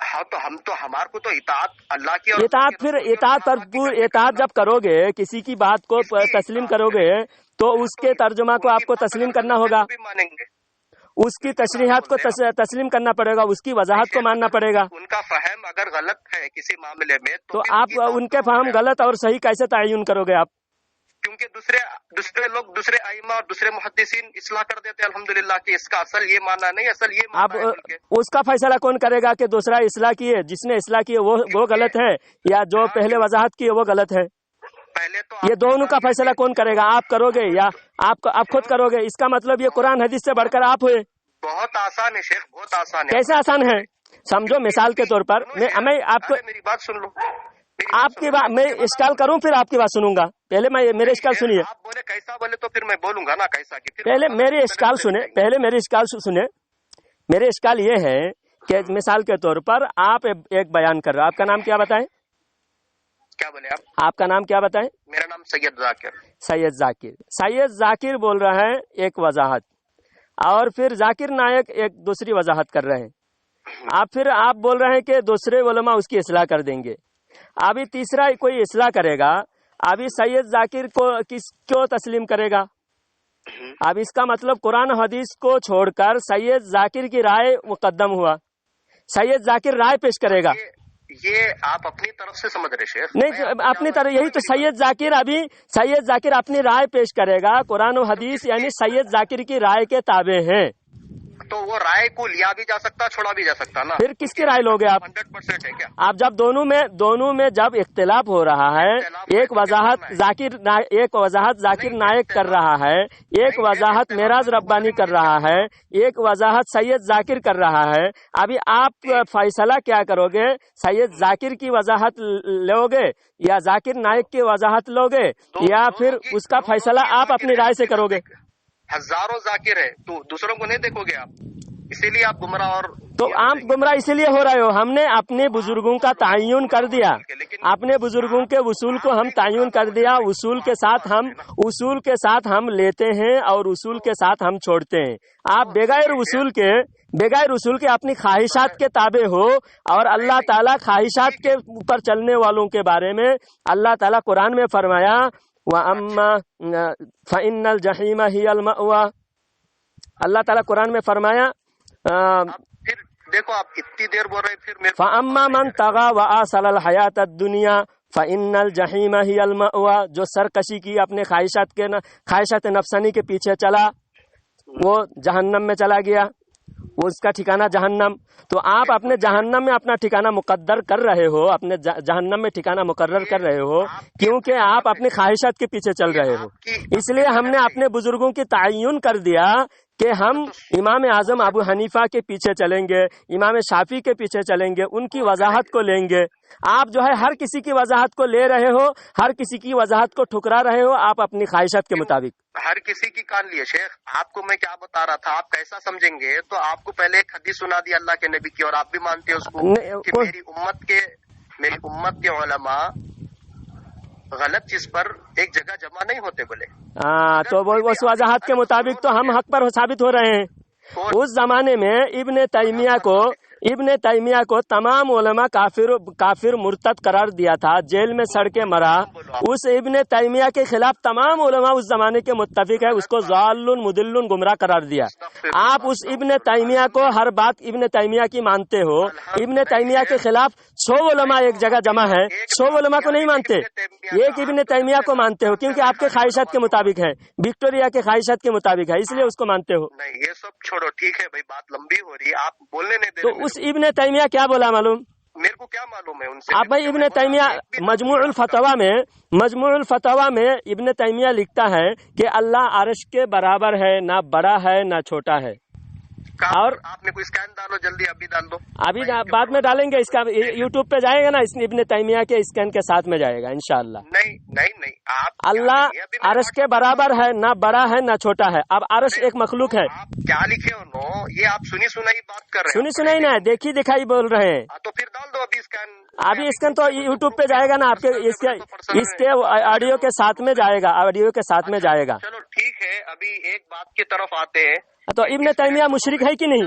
ہاں تو ہمارے کو تو اطاعت اللہ کی اور اطاعت، پھر اطاعت جب کرو گے، کسی کی بات کو تسلیم کرو گے تو اس کے ترجمہ کو آپ کو تسلیم کرنا ہوگا، مانیں گے، اس کی تشریحات کو تسلیم کرنا پڑے گا، اس کی وضاحت کو ماننا پڑے گا. ان کا فہم اگر غلط ہے کسی معاملے میں تو آپ ان کے فہم غلط اور صحیح کیسے تعین کرو گے آپ؟ کیونکہ دوسرے لوگ، دوسرے ائمہ اور دوسرے محدثین اصلاح کر دیتے ہیں الحمدللہ کہ اس کا اصل یہ معنی نہیں، اصل یہ اب معنی ہے. اس کا فیصلہ کون کرے گا کہ دوسرا اصلاح کیے، جس نے اصلاح کی وہ غلط ہے یا جو پہلے وضاحت کی وہ غلط ہے؟ پہلے تو یہ دونوں کا فیصلہ کون کرے گا؟ آپ کرو گے یا آپ خود کرو گے؟ اس کا مطلب یہ قرآن حدیث سے بڑھ کر آپ ہوئے. بہت آسان ہے شیخ، بہت آسان ہے. کیسے آسان ہے؟ سمجھو، مثال کے طور پر میں آپ کو، میری بات سن لو، آپ کی بات میں اشکال کروں پھر آپ کی بات سنوں گا. پہلے میرے اشکال سنیے. آپ بولے کیسا بولے تو پھر میں بولوں گا نا کیسا کی. پہلے میرے اشکال سنیں، میرے اشکال یہ ہے کہ مثال کے طور پر آپ ایک بیان کر رہے ہیں. آپ کا نام کیا بتائیں؟ کیا بولے آپ کا نام کیا بتائیں؟ میرا نام سید ذاکر. سید ذاکر بول رہا ہے ایک وضاحت، اور پھر ذاکر نائک ایک دوسری وضاحت کر رہے ہیں. پھر آپ بول رہے ہیں کہ دوسرے علماء اس کی اصلاح کر دیں گے. ابھی تیسرا کوئی اصلاح کرے گا، ابھی سید ذاکر کو کیوں تسلیم کرے گا؟ اب اس کا مطلب قرآن حدیث کو چھوڑ کر سید ذاکر کی رائے مقدم ہوا. سید ذاکر رائے پیش کرے گا. یہ آپ اپنی طرف سے سمجھ رہے شیخ. نہیں، اپنی طرح یہی تو سید ذاکر اپنی رائے پیش کرے گا. قرآن و حدیث یعنی سید ذاکر کی رائے کے تابع ہیں. تو وہ رائے کو لیا بھی جا سکتا، چھوڑا بھی جا سکتا نا. پھر کس کی رائے لوگے آپ؟ 100% ہے کیا؟ آپ جب دونوں میں جب اختلاف ہو رہا ہے، ایک وضاحت ذاکر نائک کر رہا ہے، ایک وضاحت معراج ربانی کر رہا ہے، ایک وضاحت سید ذاکر کر رہا ہے. ابھی آپ فیصلہ کیا کرو گے؟ سید ذاکر کی وضاحت لو گے یا ذاکر نائک کی وضاحت لو گے، یا پھر اس کا فیصلہ آپ اپنی رائے سے کرو گے؟ ہزاروں ذاکر ہے تو دوسروں کو نہیں دیکھو گے آپ، اسی لیے آپ گمراہ. اور تو آپ گمراہ اسی لیے ہو رہے ہو. ہم نے اپنے بزرگوں کا تعین کر دیا، اپنے بزرگوں کے اصول کو ہم تعین کر دیا. اصول کے ساتھ ہم لیتے ہیں اور اصول کے ساتھ ہم چھوڑتے ہیں. آپ بغیر اصول کے اپنی خواہشات کے تابع ہو. اور اللہ تعالیٰ خواہشات کے اوپر چلنے والوں کے بارے میں اللہ تعالیٰ قرآن میں فرمایا وَأَمَّا فَإِنَّ الْجَحِيمَ هِيَ الْمَأْوَى. اللہ تعالیٰ قرآن میں فرمایا پھر دیکھو آپ اتنی دیر بول رہے پھر فَأَمَّا مَنْ طَغَى وَآثَرَ الْحَيَاةَ الدُّنْيَا فَإِنَّ الْجَحِيمَ هِيَ الْمَأْوَى. جو سرکشی کی اپنے خواہشات نفسانی کے پیچھے چلا، وہ جہنم میں چلا گیا، وہ اس کا ٹھکانہ جہنم. تو آپ اپنے جہنم میں اپنا ٹھکانہ مقدر کر رہے ہو، اپنے جہنم میں ٹھکانہ مقرر کر رہے ہو، کیونکہ آپ اپنی خواہشات کے پیچھے چل رہے ہو. اس لیے ہم نے اپنے بزرگوں کی تعین کر دیا کہ ہم امام اعظم ابو حنیفہ کے پیچھے چلیں گے، امام شافعی کے پیچھے چلیں گے، ان کی وضاحت کو لیں گے. آپ جو ہے ہر کسی کی وضاحت کو لے رہے ہو، ہر کسی کی وضاحت کو ٹھکرا رہے ہو، آپ اپنی خواہشات کے مطابق. ہر کسی کی کان لیے شیخ. آپ کو میں کیا بتا رہا تھا، آپ کیسا سمجھیں گے؟ تو آپ کو پہلے ایک حدیث سنا دی اللہ کے نبی کی، اور آپ بھی مانتے اس کو کہ میری امت کے علماء غلط چیز پر ایک جگہ جمع نہیں ہوتے بولے. تو وہ اس وضاحت کے مطابق تو ہم حق پر ثابت ہو رہے ہیں. اس زمانے میں ابن تیمیہ کو تمام علماء کافر مرتد قرار دیا تھا، جیل میں سڑ کے مرا. اس ابن تیمیہ کے خلاف تمام علماء اس زمانے کے متفق ہے، اس کو ضال مضل گمراہ قرار دیا. آپ اس ابن تیمیہ کو ہر بات ابن تیمیہ کی مانتے ہو. ابن تیمیہ کے خلاف 100 علماء ایک جگہ جمع ہے، 100 علماء کو نہیں مانتے، ایک ابن تیمیہ کو مانتے ہو، کیونکہ آپ کے خواہشات کے مطابق ہے، وکٹوریا کے خواہشات کے مطابق ہے، اس لیے اس کو مانتے ہو. نہیں یہ سب چھوڑو، ٹھیک ہے بھائی، بات لمبی ہو رہی ہے، آپ بولنے نہیں دے. تو اس ابن تیمیہ کیا بولا معلوم؟ میرے کو کیا معلوم ہے ان سے. آپ بھائی ابن تیمیہ مجموع الفتاوی میں ابن تیمیہ لکھتا ہے کہ اللہ عرش کے برابر ہے، نہ بڑا ہے نہ چھوٹا ہے. اور آپ نے کوئی اسکین ڈالو، جلدی ابھی ڈال دو. ابھی بعد میں ڈالیں گے، اس کا یوٹیوب پہ جائے گا نا، اس ابن تیمیہ کے اسکین کے ساتھ میں جائے گا انشاءاللہ. نہیں آپ اللہ عرش کے برابر ہے، نہ بڑا ہے نہ چھوٹا ہے. اب عرش ایک مخلوق ہے. کیا لکھے انہوں؟ یہ آپ سنی سنائی بات کر رہے ہیں. سنی سنائی نہ، دیکھی دکھائی بول رہے ہیں. تو پھر ڈال دو ابھی اسکین. ابھی اسکین تو یوٹیوب پہ جائے گا نا، آپ کے اس کے آڈیو کے ساتھ میں جائے گا، آڈیو کے ساتھ میں جائے گا. چلو ٹھیک ہے، ابھی ایک بات کی طرف آتے ہیں. تو ابن تیمیہ مشرک ہے کہ نہیں؟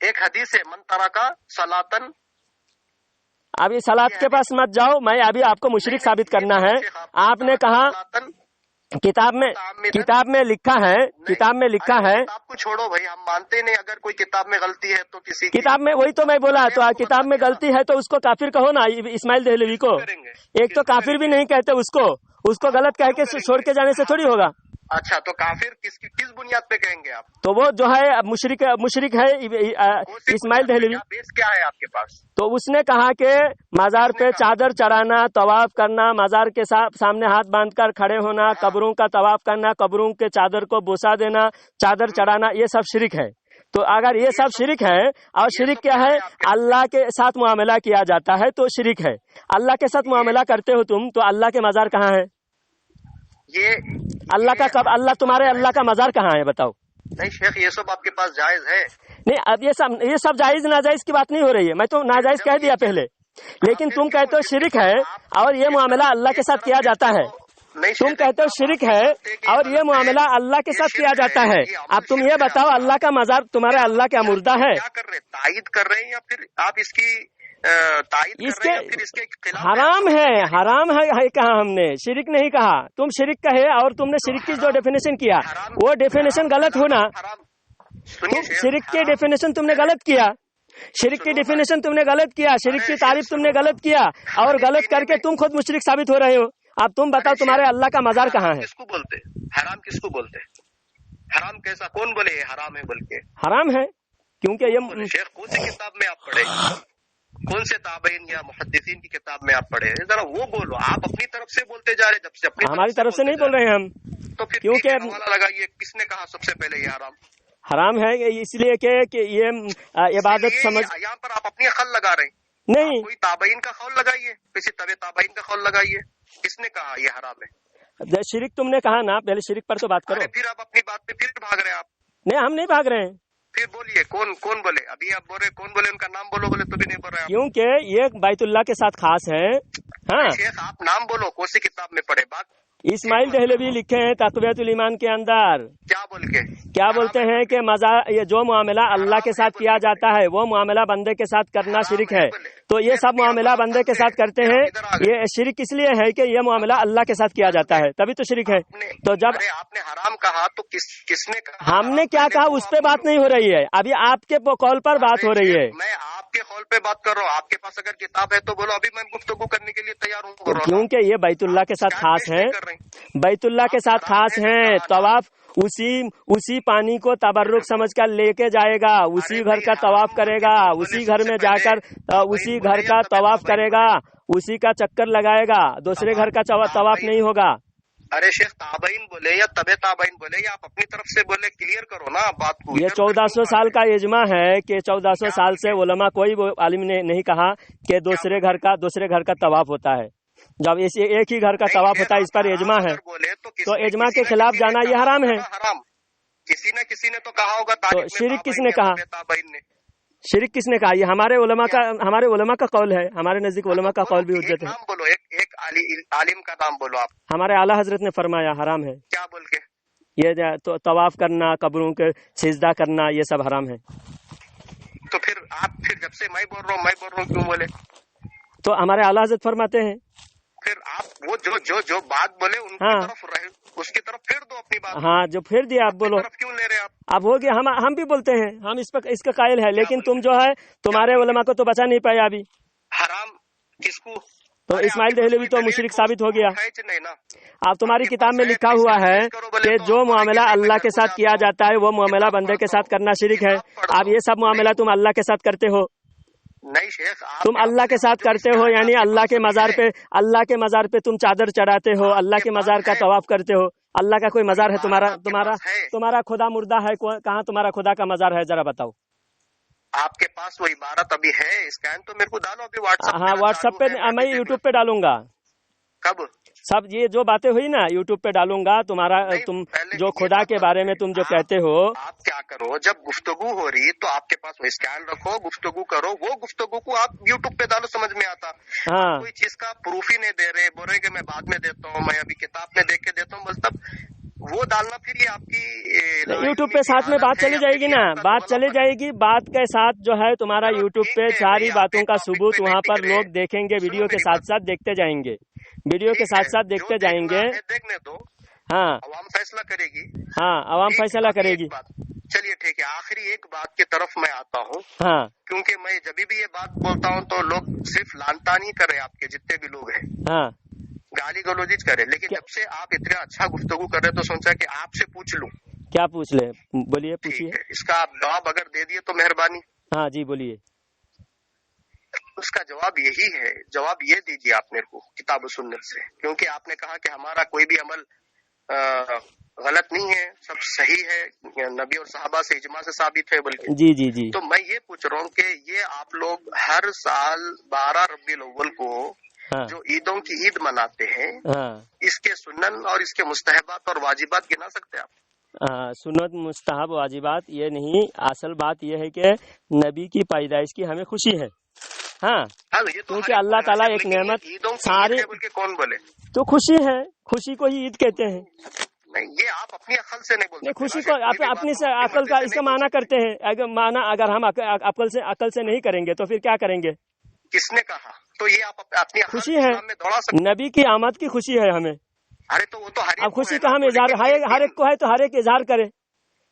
ایک حدیث ہے من ترکا صلاتن. ابھی سلاد کے پاس مت جاؤ، میں ابھی آپ کو مشرک ثابت کرنا ہے. آپ نے کہا کتاب میں لکھا ہے، کتاب میں لکھا ہے. کتاب کو چھوڑو بھائی، ہم مانتے نہیں اگر کوئی کتاب میں غلطی ہے تو کسی کتاب میں، وہی تو میں بولا، تو کتاب میں غلطی ہے تو اس کو کافر کہو نا اسماعیل دہلوی کو. ایک تو کافر بھی نہیں کہتے اس کو غلط کہہ کے چھوڑ کے جانے سے تھوڑی ہوگا. اچھا تو کافر کس بنیاد پہ کہیں گے آپ؟ تو وہ جو ہے مشرک ہے اسماعیل دہلوی. بیس کیا ہے آپ کے پاس؟ تو اس نے کہا کہ مزار پہ چادر چڑھانا، طواف کرنا، مزار کے سامنے ہاتھ باندھ کر کھڑے ہونا، قبروں کا طواف کرنا، قبروں کے چادر کو بوسا دینا، چادر چڑھانا، یہ سب شرک ہے. تو اگر یہ سب شرک ہے، اور شرک کیا ہے؟ اللہ کے ساتھ معاملہ کیا جاتا ہے تو شرک ہے. اللہ کے ساتھ معاملہ کرتے ہو تم، تو اللہ کے مزار کہاں ہے؟ اللہ تمہارے اللہ کا مزار کہاں ہے بتاؤ؟ نہیں شیخ، یہ سب آپ کے پاس جائز ہے؟ نہیں، اب یہ سب جائز ناجائز کی بات نہیں ہو رہی ہے. میں تو ناجائز کہہ دیا پہلے، لیکن تم کہتے ہو شرک ہے اور یہ معاملہ اللہ کے ساتھ کیا جاتا ہے. تم کہتے ہو شرک ہے اور یہ معاملہ اللہ کے ساتھ کیا جاتا ہے. اب تم یہ بتاؤ، اللہ کا مزار تمہارا اللہ کا مردہ ہے؟ کیا کر رہے؟ تائید کر رہے ہیں یا پھر آپ اس کی تائید اس کر رہے ہیں یا پھر اس کے خلاف؟ حرام ہے کہا ہم نے، شرک نہیں کہا. تم شرک کہے اور تم نے شرک کی جو ڈیفینیشن کیا وہ ڈیفینیشن غلط ہونا. شرک کی ڈیفینیشن تم نے غلط کیا، شرک کی ڈیفینیشن تم نے غلط کیا، شرک کی تعریف تم نے غلط کیا، اور غلط کر کے تم خود مشرک ثابت ہو رہے ہو. اب تم بتاؤ تمہارے اللہ کا مزار کہاں ہے؟ کس کو بولتے حرام؟ کس کو بولتے حرام؟ کیسا کون بولے یہ حرام ہے؟ بلکہ حرام ہے کیونکہ یہ شیخ کون سی کتاب میں آپ پڑھے؟ کون سے تابعین یا محدثین کی کتاب میں آپ پڑھے؟ ذرا وہ بولو. آپ اپنی طرف سے بولتے جا رہے، جب سے اپنی ہماری طرف سے نہیں بول رہے ہیں ہم. تو پھر کیونکہ حوالہ لگائیے، کس نے کہا سب سے پہلے یہ حرام ہے؟ اس لیے کہ یہ عبادت سمجھ. یہاں پر آپ اپنی خل لگا رہے ہیں. نہیں، کوئی تابعین کا قول لگائیے، کسی تابعین کا قول لگائیے. کس نے کہا یہ حرام ہے؟ شرک تم نے کہا نا، پہلے شرک پر تو بات کرو. پھر آپ اپنی بات پہ پھر بھاگ رہے ہیں آپ. نہیں، ہم نہیں بھاگ رہے ہیں. پھر بولیے کون بولے؟ ابھی آپ بول رہے کون بولے، ان کا نام بولو. بولے تو بھی نہیں بول رہے آپ. کیونکہ یہ بیت اللہ کے ساتھ خاص ہے. ہاں شیخ آپ نام بولو، کون سی کتاب میں پڑھے؟ بات اسماعیل دہلوی لکھے ہیں تقویت الایمان کے اندر. کیا بول کے؟ کیا بولتے ہیں کہ یہ جو معاملہ اللہ کے ساتھ کیا جاتا ہے وہ معاملہ بندے کے ساتھ کرنا شرک ہے. تو یہ سب معاملہ بندے کے ساتھ کرتے ہیں. یہ شرک اس لیے ہے کہ یہ معاملہ اللہ کے ساتھ کیا جاتا ہے، تبھی تو شرک ہے. تو جب آپ نے حرام کہا تو کس نے کہا؟ ہم نے کیا کہا اس پہ بات نہیں ہو رہی ہے، ابھی آپ کے قول پر بات ہو رہی ہے. میں آپ کے قول پہ بات کر رہا ہوں. آپ کے پاس اگر کتاب ہے تو بولو، ابھی میں گفتگو کرنے کے لیے تیار ہوں. کیونکہ یہ بیت اللہ کے ساتھ خاص ہے، بیت اللہ کے ساتھ خاص ہیں. طواف اسی پانی کو تبرک سمجھ کر لے کے جائے گا، اسی گھر کا طواف کرے گا، اسی گھر میں جا کر اسی گھر کا طواف کرے گا، اسی کا چکر لگائے گا، دوسرے گھر کا طواف نہیں ہوگا. ارے شیخ تابعین بولے یا تبع تابعین بولے یا آپ اپنی طرف سے بولے، کلیئر کرو نا بات کو. یہ 1400 سال کا اجماع ہے کہ 1400 سال سے علماء کوئی عالم نے نہیں کہا کہ دوسرے گھر کا طواف ہوتا ہے. جب ایک ہی گھر کا طواف ہوتا ہے، اس پر اجماع ہے. تو اجماع کے خلاف جانا یہ حرام ہے. کسی نے تو کہا ہوگا. تو شرک کس نے کہا؟ شرک کس نے کہا؟ یہ ہمارے علماء کا قول ہے. ہمارے نزدیک علماء کا قول بھی حجت ہے. نام بولو، ایک عالم کا نام بولو آپ. ہمارے اعلیٰ حضرت نے فرمایا حرام ہے. کیا بول کے؟ یہ طواف کرنا، قبروں کے سجدہ کرنا، یہ سب حرام ہے. تو پھر آپ جب سے میں بول رہا ہوں کیوں بولے؟ تو ہمارے اعلیٰ حضرت فرماتے ہیں. پھر آپ وہ جو بات بولے ان کی طرف رہے، اس کی طرف پھیر دو اپنی بات. ہاں، جو پھیر دیا آپ بولو. کیوں لے رہے آپ؟ اب ہو گیا، ہم بھی بولتے ہیں، ہم اس کا قائل ہے، لیکن تم جو ہے تمہارے علماء کو تو بچا نہیں پایا ابھی. حرام کس کو؟ تو اسماعیل دہلوی تو مشرک ثابت ہو گیا. اب تمہاری کتاب میں لکھا ہوا ہے کہ جو معاملہ اللہ کے ساتھ کیا جاتا ہے وہ معاملہ بندے کے ساتھ کرنا شرک ہے. اب یہ سب معاملہ تم اللہ کے ساتھ کرتے ہو. نہیں شیخ، تم اللہ کے ساتھ کرتے ہو، یعنی اللہ کے مزار پہ تم چادر چڑھاتے ہو، اللہ کے مزار کا طواف کرتے ہو. اللہ کا کوئی مزار ہے؟ تمہارا خدا مردہ ہے. کہاں تمہارا خدا کا مزار ہے؟ ذرا بتاؤ. آپ کے پاس وہ عبارت ابھی ہے؟ اسکین تو میرے کو ڈالو ابھی واٹس ایپ. ہاں، واٹس ایپ پہ میں یوٹیوب پہ ڈالوں گا. کب؟ سب یہ جو باتیں ہوئی نا یوٹیوب پہ ڈالوں گا. تم جو خدا کے بارے میں تم جو کہتے ہو. آپ کیا کرو، جب گفتگو ہو رہی تو آپ کے پاس وہ اسکین رکھو، گفتگو کرو، وہ گفتگو کو آپ یوٹیوب پہ ڈالو، سمجھ میں آتا. ہاں، کوئی چیز کا پروف ہی نہیں دے رہے، بول رہے کہ میں بعد میں دیتا ہوں، میں ابھی کتاب میں دیکھ کے دیتا ہوں. بس تب وہ ڈالنا پھر یہ آپ کی یوٹیوب پہ ساتھ میں بات چلی جائے گی نا، بات چلی جائے گی، بات کے ساتھ جو ہے تمہارا یوٹیوب پہ ساری باتوں کا ثبوت وہاں پر لوگ دیکھیں گے، ویڈیو کے ساتھ ساتھ دیکھتے جائیں گے، ویڈیو کے ساتھ ساتھ دیکھتے جائیں گے. دیکھنے دو، ہاں عوام فیصلہ کرے گی. ہاں عوام فیصلہ کرے گی. چلیے ٹھیک ہے، آخری ایک بات کی طرف میں آتا ہوں. ہاں کیونکہ میں جب بھی یہ بات بولتا ہوں تو لوگ صرف لانتا نہیں کر رہے، آپ کے جتنے بھی لوگ ہیں ہاں گالی گلوچ کرے، لیکن جب سے آپ اتنا اچھا گفتگو کر رہے تو سوچا کہ آپ سے پوچھ لوں. کیا پوچھ لے؟ بولیے، پوچھیے. اس کا آپ جواب اگر دے دیے تو مہربانی. ہاں جی بولیے. اس کا جواب یہی ہے، جواب یہ دیجیے آپ میرے کو کتاب و سنت سے، کیونکہ آپ نے کہا کہ ہمارا کوئی بھی عمل غلط نہیں ہے، سب صحیح ہے، نبی اور صحابہ سے اجماع سے ثابت ہے. بلکہ جی جی جی تو میں یہ پوچھ رہا ہوں کہ یہ آپ لوگ ہر سال 12 ربیع الاول کو جو عیدوں کی عید مناتے ہیں، اس کے سنن اور اس کے مستحبات اور واجبات گنا سکتے ہیں آپ؟ سنت مستحب واجبات یہ نہیں، اصل بات یہ ہے کہ نبی کی پیدائش کی ہمیں خوشی ہے. ہاں کیونکہ اللہ تعالیٰ ایک نعمت سارے کون بولے تو خوشی ہے، خوشی کو ہی عید کہتے ہیں. نہیں، یہ آپ اپنی عقل سے نہیں بولتے، خوشی کو اپنی سے عقل کا اس کا معنی کرتے ہیں. اگر ہم عقل سے نہیں کریں گے تو پھر کیا کریں گے؟ کس نے کہا؟ تو یہ آپ اپنی خوشی ہے، نبی کی آمد کی خوشی ہے ہمیں. ارے تو وہ تو اب خوشی کا ہم اظہار ہر ایک کو ہے تو ہر ایک اظہار کرے.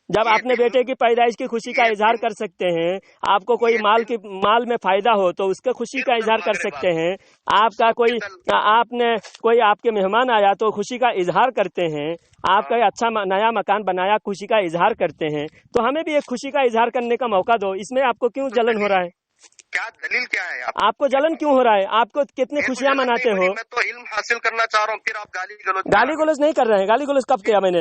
جب اپنے بیٹے کی پیدائش کی خوشی کا اظہار کر سکتے ہیں، آپ کو کوئی مال میں فائدہ ہو تو اس کا خوشی کا اظہار کر سکتے ہیں. آپ نے کوئی آپ کے مہمان آیا تو خوشی کا اظہار کرتے ہیں. آپ کا اچھا نیا مکان بنایا، خوشی کا اظہار کرتے ہیں. تو ہمیں بھی ایک خوشی کا اظہار کرنے کا موقع دو. اس میں آپ کو کیوں جلن ہو رہا ہے؟ کیا دلیل کیا ہے آپ کو جلن کیوں ہو رہا ہے؟ آپ کو کتنی خوشیاں مناتے ہو؟ میں تو علم حاصل کرنا چاہ رہا ہوں، پھر آپ گالی گلوچ نہیں کر رہے ہیں. گالی گلوچ کب کیا میں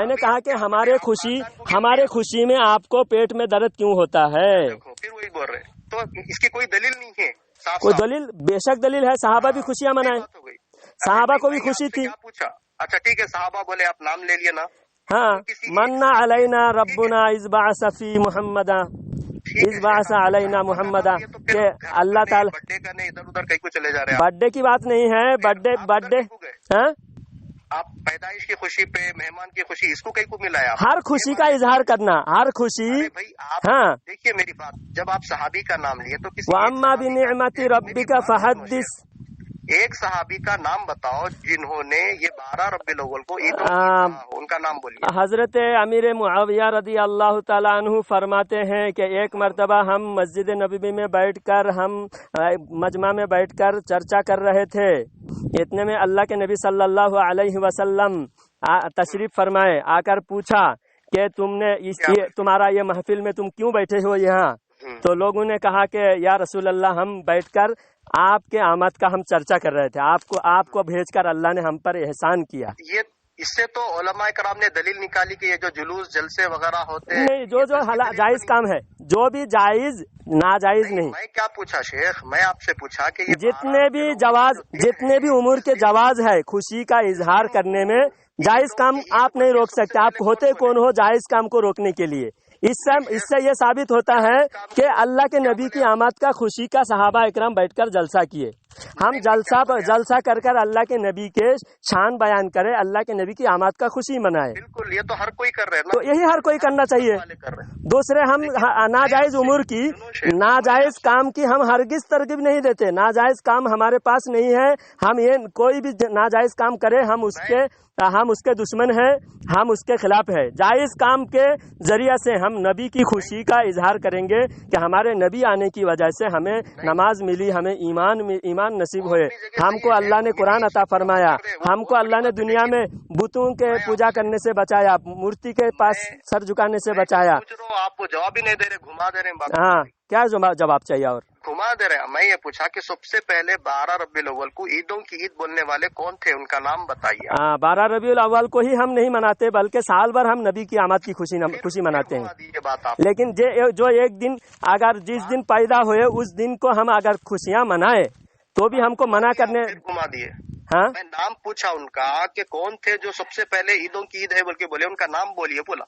نے کہا کہ ہمارے خوشی میں آپ کو پیٹ میں درد کیوں ہوتا ہے؟ پھر وہی بول رہے تو اس کی کوئی دلیل نہیں ہے. کوئی دلیل؟ بے شک دلیل ہے. صحابہ بھی خوشیاں منائے، صحابہ کو بھی خوشی تھی. پوچھا اچھا ٹھیک ہے، صحابہ بولے، آپ نام لے لیے نا. ہاں منا علینا ربنا اذ بعث فی محمدا، اذ بعث علینا محمدا، کہ اللہ تعالی برتھ ڈے کا نہیں، ادھر ادھر کہیں کو چلے جا رہے ہیں. برتھ ڈے کی بات نہیں ہے. برتھ ڈے ہاں آپ پیدائش کی خوشی پہ، مہمان کی خوشی، اس کو کہیں کو ملا ہے؟ ہر خوشی کا اظہار کرنا، ہر خوشی. ہاں دیکھیے میری بات، جب آپ صحابی کا نام لیے تو کسی وَأَمَّا بِنِعْمَةِ رَبِّكَ فَحَدِّثْ، ایک صحابی کا نام بتاؤ جنہوں نے یہ 12 ربیع الاول کو عید، ان کا نام بولیے. حضرت امیر معاویہ رضی اللہ تعالیٰ عنہ فرماتے ہیں کہ ایک مرتبہ ہم مسجد نبوی میں بیٹھ کر، ہم مجمع میں بیٹھ کر چرچا کر رہے تھے. اتنے میں اللہ کے نبی صلی اللہ علیہ وسلم تشریف فرمائے. آ کر پوچھا کہ تمہارا یہ محفل میں تم کیوں بیٹھے ہو یہاں؟ تو لوگوں نے کہا کہ یا رسول اللہ، ہم بیٹھ کر آپ کے آمد کا ہم چرچا کر رہے تھے. آپ کو بھیج کر اللہ نے ہم پر احسان کیا. اس سے تو علماء کرام نے دلیل نکالی کہ یہ جو جلوس جلسے وغیرہ ہوتے ہیں، نہیں، جو جائز کام ہے، جو بھی جائز، ناجائز نہیں. میں کیا پوچھا شیخ، میں آپ سے پوچھا کہ جتنے بھی امور کے جواز ہے خوشی کا اظہار کرنے میں، جائز کام آپ نہیں روک سکتے. آپ ہوتے کون ہو جائز کام کو روکنے کے لیے؟ اس سے یہ ثابت ہوتا ہے کہ اللہ کے نبی کی آمد کا خوشی کا صحابہ اکرام بیٹھ کر جلسہ کیے. ہم جلسہ کر اللہ کے نبی کے شان بیان کرے، اللہ کے نبی کی آمد کا خوشی منائے. بالکل، یہ تو ہر کوئی کر رہے ہیں، تو یہی ہر کوئی کرنا چاہیے. دوسرے ہم ناجائز امور کی، ناجائز کام کی ہم ہرگز ترغیب نہیں دیتے. ناجائز کام ہمارے پاس نہیں ہے. ہم یہ کوئی بھی ناجائز کام کرے ہم اس کے دشمن ہیں، ہم اس کے خلاف ہے. جائز کام کے ذریعے سے ہم نبی کی خوشی کا اظہار کریں گے کہ ہمارے نبی آنے کی وجہ سے ہمیں نماز ملی، ہمیں ایمان نصیب ہوئے، ہم کو اللہ نے قرآن عطا فرمایا، ہم کو اللہ نے دنیا میں بتوں کے پوجا کرنے سے بچایا، مورتی کے پاس سر جھکانے سے بچایا. آپ جواب ہی نہیں دے رہے، گھما دے رہے. ہاں کیا جواب چاہیے؟ اور گھما دے رہے. میں یہ پوچھا کہ سب سے پہلے 12 ربیع الاول کو عیدوں کی عید بولنے والے کون تھے، ان کا نام بتائیے. 12 ربیع الاول کو ہی ہم نہیں مناتے، بلکہ سال بھر ہم نبی کی آمد کی خوشی مناتے ہیں. لیکن جو ایک دن اگر جس دن پیدا ہوئے اس دن کو ہم اگر خوشیاں منائے تو بھی ہم کو منع کرنے گھما دیے. ہاں میں نام پوچھا ان کا کہ کون تھے جو سب سے پہلے عیدوں کی عید ہے بول کے بولے، ان کا نام بولیے. بولا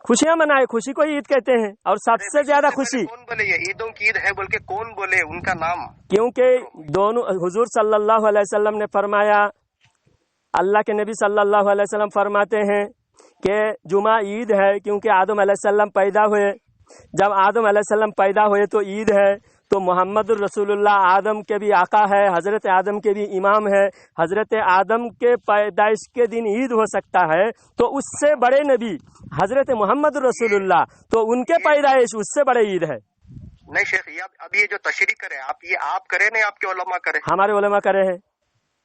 خوشیاں منائے، خوشی کو عید کہتے ہیں. اور سب سے زیادہ خوشی کون بولے؟ یہ عیدوں کی عید ہے بول کے کون بولے؟ ان کا نام. کیونکہ دونوں حضور صلی اللہ علیہ وسلم نے فرمایا، اللہ کے نبی صلی اللہ علیہ وسلم فرماتے ہیں کہ جمعہ عید ہے کیونکہ آدم علیہ السلام پیدا ہوئے، جب آدم علیہ السلام پیدا ہوئے تو عید ہے، تو محمد الرسول اللہ آدم کے بھی آقا ہے، حضرت آدم کے بھی امام ہے، حضرت آدم کے پیدائش کے دن عید ہو سکتا ہے، تو اس سے بڑے نبی حضرت محمد الرسول اللہ، تو ان کے پیدائش اس سے بڑے عید ہے۔ نہیں شیخ، اب یہ جو تشریح کرے آپ کرے نہیں آپ کے علماء کرے؟ ہمارے علماء کرے ہیں۔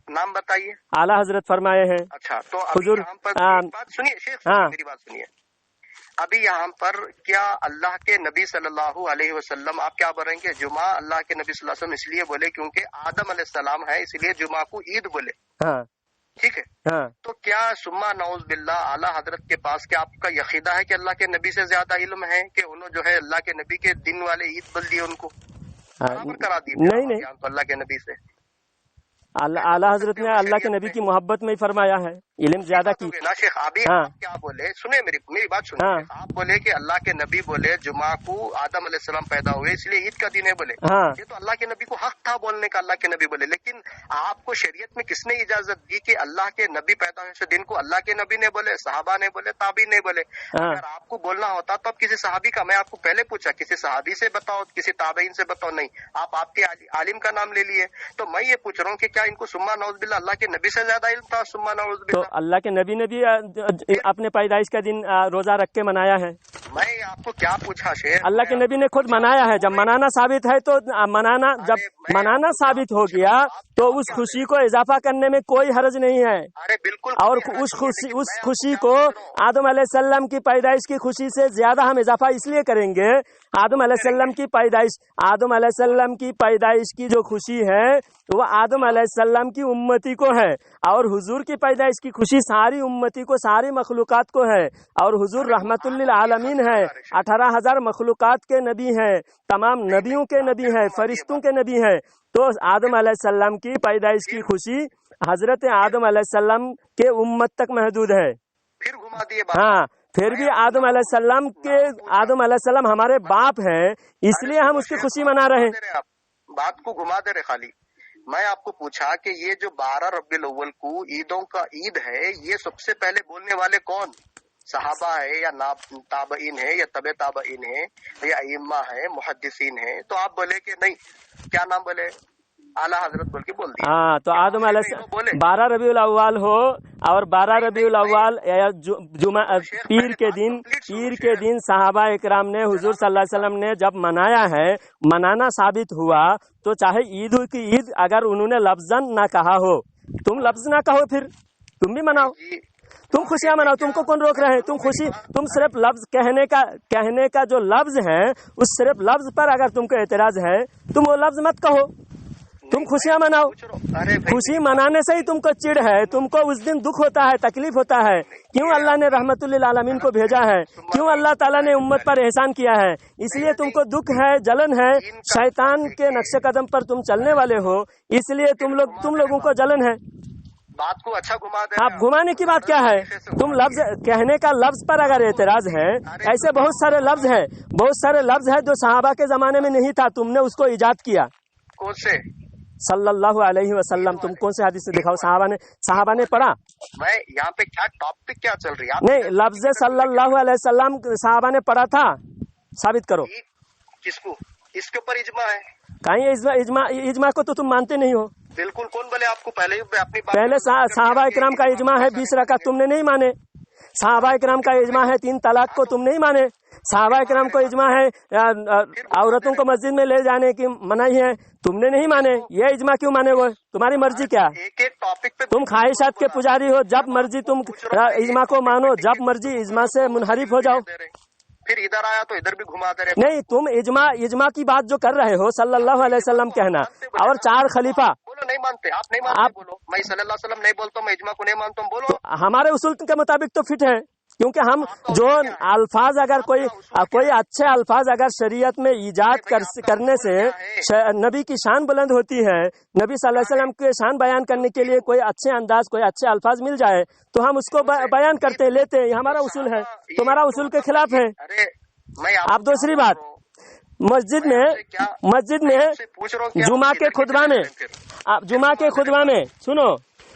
نام بتائیے۔ اعلیٰ حضرت فرمائے ہیں۔ اچھا، تو حضور یہاں پر بات سنیے شیخ، میری بات سنیے۔ ابھی یہاں پر کیا اللہ کے نبی صلی اللہ علیہ وسلم، آپ کیا بولیں گے؟ جمعہ اللہ کے نبی صلی اللہ علیہ وسلم اس لیے بولے کیونکہ آدم علیہ السلام ہے، اس لیے جمعہ کو عید بولے، ٹھیک ہے؟ تو کیا سما نعوذ باللہ اعلیٰ حضرت کے پاس کیا آپ کا عقیدہ ہے کہ اللہ کے نبی سے زیادہ علم ہے کہ انہوں جو ہے اللہ کے نبی کے دن والے عید بول دیے، ان کو برابر کرا دیے؟ نہیں، اللہ کے نبی سے اعلیٰ حضرت نے اللہ کے نبی کی محبت میں ہی فرمایا ہے، علم زیادہ کی نا شیخ۔ ابھی آپ کیا بولے، سنیں میری بات سنیں، آپ بولے کہ اللہ کے نبی بولے جمعہ کو آدم علیہ السلام پیدا ہوئے اس لیے عید کا دن ہے بولے، یہ تو اللہ کے نبی کو حق تھا بولنے کا، اللہ کے نبی بولے، لیکن آپ کو شریعت میں کس نے اجازت دی کہ اللہ کے نبی پیدا ہونے سے دن کو اللہ کے نبی نے بولے، صحابہ نے بولے، تابعین نے بولے؟ اگر آپ کو بولنا ہوتا تو اب کسی صحابی کا، میں آپ کو پہلے پوچھا کسی صحابی سے بتاؤ، کسی تابعین سے بتاؤ، نہیں، آپ کے عالم کا نام لے لیے، تو میں یہ پوچھ رہا ہوں کہ کیا ان کو سما نعوذ باللہ اللہ کے نبی سے زیادہ علم تھا؟ سما نعوذ باللہ، تو اللہ کے نبی نے بھی اپنے پیدائش کا دن روزہ رکھ کے منایا ہے۔ میں آپ کو کیا پوچھا شیخ؟ اللہ کے نبی نے خود منایا ہے، جب منانا ثابت ہے تو جب منانا ثابت ہو گیا تو اس خوشی کو اضافہ کرنے میں کوئی حرج نہیں ہے۔ ارے بالکل، اور اس خوشی کو آدم علیہ السلام کی پیدائش کی خوشی سے زیادہ ہم اضافہ اس لیے کریں گے، آدم علیہ السلام کی پیدائش کی جو خوشی ہے وہ آدم علیہ السلام کی امتی کو ہے، اور حضور کی پیدائش کی خوشی ساری امتی کو، ساری مخلوقات کو ہے، اور حضور رحمت للعالمین ہے، 18,000 مخلوقات کے نبی ہیں، تمام نبیوں کے نبی ہیں، فرشتوں کے نبی ہیں، تو آدم علیہ السلام کی پیدائش کی خوشی حضرت آدم علیہ السلام کے امت تک محدود ہے۔ پھر گھما دیے پھر بھی آدم علیہ السلام ہمارے باپ ہیں، اس لیے ہم اس کی خوشی منا رہے ہیں۔ بات کو گھما دے رہے خالی۔ میں آپ کو پوچھا کہ یہ جو 12 ربیع الاول کو عیدوں کا عید ہے، یہ سب سے پہلے بولنے والے کون؟ صحابہ ہے یا تابعین ہے یا تبع تابعین ہے یا ائمہ ہے، محدثین ہیں؟ تو آپ بولے کہ نہیں، کیا نام بولے؟ اعلیٰ حضرت بول کے بول دیا۔ تو آدم علیہ السلام 12 ربیع الاول ہو اور 12 ربیع الاول جمعہ پیر کے دن صحابہ اکرام نے حضور صلی اللہ علیہ وسلم نے جب منایا ہے، منانا ثابت ہوا، تو چاہے عید ہو کی عید، اگر انہوں نے لفظاً نہ کہا ہو، تم لفظ نہ کہو، پھر تم بھی مناؤ، تم خوشیاں مناؤ، تم کو کون روک رہے ہیں؟ تم صرف لفظ کہنے کا جو لفظ ہے، اس صرف لفظ پر اگر تم کو اعتراض ہے، تم وہ لفظ مت کہو، تم خوشیاں مناؤ۔ خوشی منانے سے ہی تم کو چڑ ہے، تم کو اس دن دکھ ہوتا ہے، تکلیف ہوتا ہے، کیوں اللہ نے رحمت للعالمین کو بھیجا ہے، کیوں اللہ تعالیٰ نے امت پر احسان کیا ہے، اس لیے تم کو دکھ ہے، جلن ہے، شیطان کے نقش قدم پر تم چلنے والے ہو، اس لیے تم لوگوں کو جلن ہے۔ بات کو اچھا گھما دے۔ آپ گھمانے کی بات کیا ہے؟ تم لفظ کہنے کا لفظ پر اگر اعتراض ہے، ایسے بہت سارے لفظ ہیں جو صحابہ کے زمانے میں نہیں تھا، تم نے اس کو ایجاد کیا۔ کون سے؟ صلی اللہ علیہ وسلم۔ تم کون سے حدیث سے دکھاؤ صحابہ نے پڑھا؟ میں یہاں پہ کیا ٹاپک کیا چل رہی ہے؟ نہیں، لفظ صلی اللہ علیہ وسلم صحابہ نے پڑھا تھا، ثابت کرو۔ کس کو؟ اس کے اوپر اجماع ہے؟ کہیں اجماع کو تو تم مانتے نہیں ہو۔ بالکل، کون بولے آپ کو؟ پہلے صحابہ اکرام کا اجماع ہے 20 رکعت، تم نے نہیں مانے۔ صحابہ اکرام کا اجماع ہے 3 طلاق کو، تم نہیں مانے۔ صحابہ اکرام کو اجماع ہے عورتوں کو مسجد میں لے جانے کی منائی ہے، تم نے نہیں مانے۔ یہ اجماع کیوں مانے؟ وہ تمہاری مرضی کیا؟ تم خواہشات کے پجاری ہو، جب مرضی تم اجماع کو مانو، جب مرضی اجماع سے منحرف ہو جاؤ۔ پھر ادھر آیا تو ادھر بھی گھما دے رہے۔ نہیں، تم اجماع کی بات جو کر رہے ہو، صلی اللہ علیہ وسلم کہنا اور 4 خلیفہ، بولو نہیں مانتے، آپ نہیں مانتے، بولو میں صلی اللہ علیہ وسلم نہیں بولتا، میں اجماع کو نہیں مانتا ہوں، بولو۔ ہمارے اصول کے مطابق تو فٹ ہے، کیونکہ ہم جو الفاظ اگر کوئی اچھے الفاظ اگر شریعت میں ایجاد کرنے سے نبی کی شان بلند ہوتی ہے، نبی صلی اللہ علیہ وسلم کی شان بیان کرنے کے لیے کوئی اچھے انداز، کوئی اچھے الفاظ مل جائے تو ہم اس کو بیان کرتے لیتے ہیں، یہ ہمارا اصول ہے، تمہارا اصول کے خلاف ہے۔ آپ دوسری بات، مسجد میں جمعہ کے خطبہ میں سنو،